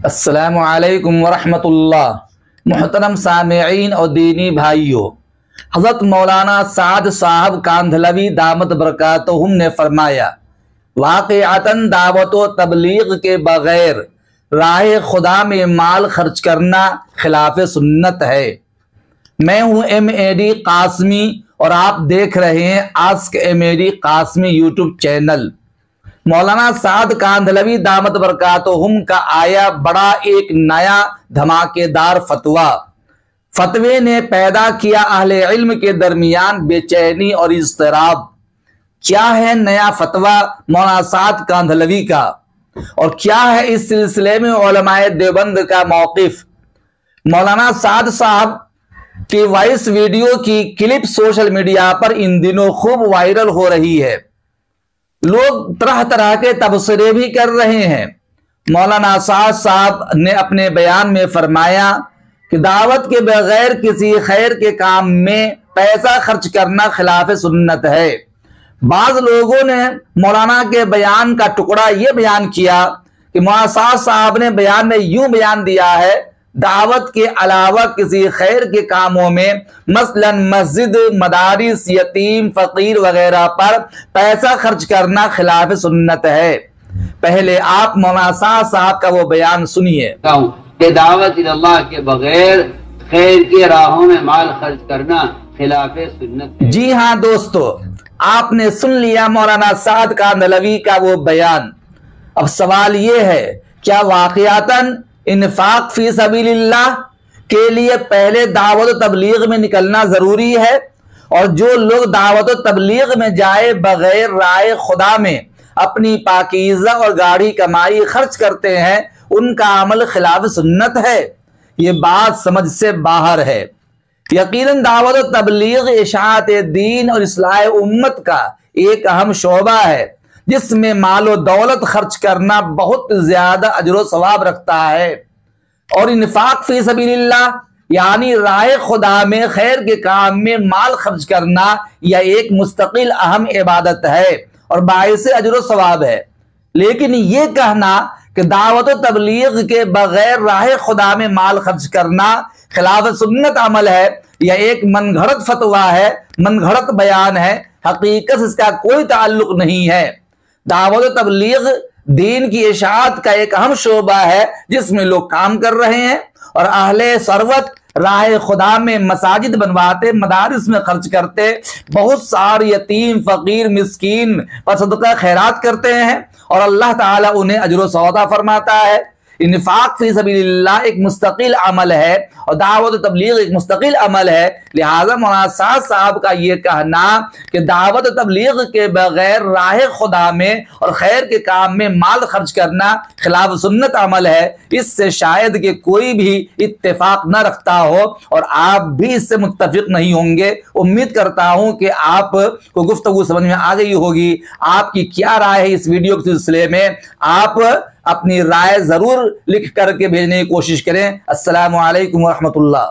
السلام علیکم ورحمۃ اللہ۔ محترم سامعین اور دینی بھائیوں، حضرت مولانا سعد صاحب کاندھلوی دامت برکاتہم نے فرمایا، واقعتاً دعوت و تبلیغ کے بغیر راہ خدا میں مال خرچ کرنا خلاف سنت ہے۔ میں ہوں MAD قاسمی اور آپ دیکھ رہے ہیں ask MAD Qasmi YouTube channel. مولانا سعد کاندھلوی دامت برکاتہم کا آیا بڑا ایک نیا دھماکے دار فتوے نے پیدا کیا اہل علم کے درمیان بے چینی اور اضطراب۔ کیا ہے نیا فتویٰ مولانا سعد کاندھلوی کا، اور کیا ہے اس سلسلے میں علماء دیوبند کا موقف؟ مولانا سعد صاحب کی وائس ویڈیو کی کلپ سوشل میڈیا پر ان دنوں خوب وائرل ہو رہی ہے۔ لوگ طرح طرح کے تبصرے بھی کر رہے ہیں۔ مولانا سعد صاحب نے اپنے بیان میں فرمایا کہ دعوت کے بغیر کسی خیر کے کام میں پیسہ خرچ کرنا خلاف سنت ہے۔ بعض لوگوں نے مولانا کے بیان کا ٹکڑا یہ بیان کیا کہ مولانا سعد صاحب نے بیان میں یوں بیان دیا ہے، دعوت کے علاوہ کسی خیر کے کاموں میں مثلا مسجد، مدارس، یتیم، فقیر وغیرہ پر پیسہ خرچ کرنا خلاف سنت ہے۔ پہلے آپ مولانا سعد صاحب کا وہ بیان سنیے۔ کہ دعوت اللہ کے بغیر خیر کی راہوں میں مال خرچ کرنا خلاف سنت ہے۔ جی ہاں دوستو، آپ نے سن لیا مولانا سعد کاندھلوی کا وہ بیان۔ اب سوال یہ ہے، کیا واقعتاً انفاق فی سبیل اللہ کے لیے پہلے دعوت و تبلیغ میں نکلنا ضروری ہے؟ اور جو لوگ دعوت و تبلیغ میں جائے بغیر راہ خدا میں اپنی پاکیزہ اور گاڑی کمائی خرچ کرتے ہیں، ان کا عمل خلاف سنت ہے؟ یہ بات سمجھ سے باہر ہے۔ یقیناً دعوت و تبلیغ اشاعت دین اور اصلاح امت کا ایک اہم شعبہ ہے، جس میں مال و دولت خرچ کرنا بہت زیادہ اجر و ثواب رکھتا ہے۔ اور انفاق فی سبیل اللہ یعنی راہ خدا میں خیر کے کام میں مال خرچ کرنا یہ ایک مستقل اہم عبادت ہے اور باعث اجر و ثواب ہے۔ لیکن یہ کہنا کہ دعوت و تبلیغ کے بغیر راہ خدا میں مال خرچ کرنا خلاف سنت عمل ہے، یہ ایک من گھڑت فتویٰ ہے، من گھڑت بیان ہے، حقیقت اس کا کوئی تعلق نہیں ہے۔ دعوت و تبلیغ دین کی اشاعت کا ایک اہم شعبہ ہے، جس میں لوگ کام کر رہے ہیں، اور اہل ثروت راہ خدا میں مساجد بنواتے، مدارس میں خرچ کرتے، بہت سارے یتیم، فقیر، مسکین پر صدقہ خیرات کرتے ہیں، اور اللہ تعالیٰ انہیں اجر و ثواب عطا فرماتا ہے۔ انفاق فی سبیل اللہ ایک مستقل عمل ہے اور دعوت و تبلیغ ایک مستقل عمل ہے۔ لہذا مولانا سعد صاحب کا یہ کہنا کہ دعوت و تبلیغ کے بغیر راہ خدا میں اور خیر کے کام میں مال خرچ کرنا خلاف سنت عمل ہے، اس سے شاید کہ کوئی بھی اتفاق نہ رکھتا ہو، اور آپ بھی اس سے متفق نہیں ہوں گے۔ امید کرتا ہوں کہ آپ کو گفتگو سمجھ میں آ گئی ہوگی۔ آپ کی کیا رائے ہے اس ویڈیو کے سلسلے میں؟ آپ اپنی رائے ضرور لکھ کر کے بھیجنے کی کوشش کریں۔ السلام علیکم ورحمۃ اللہ۔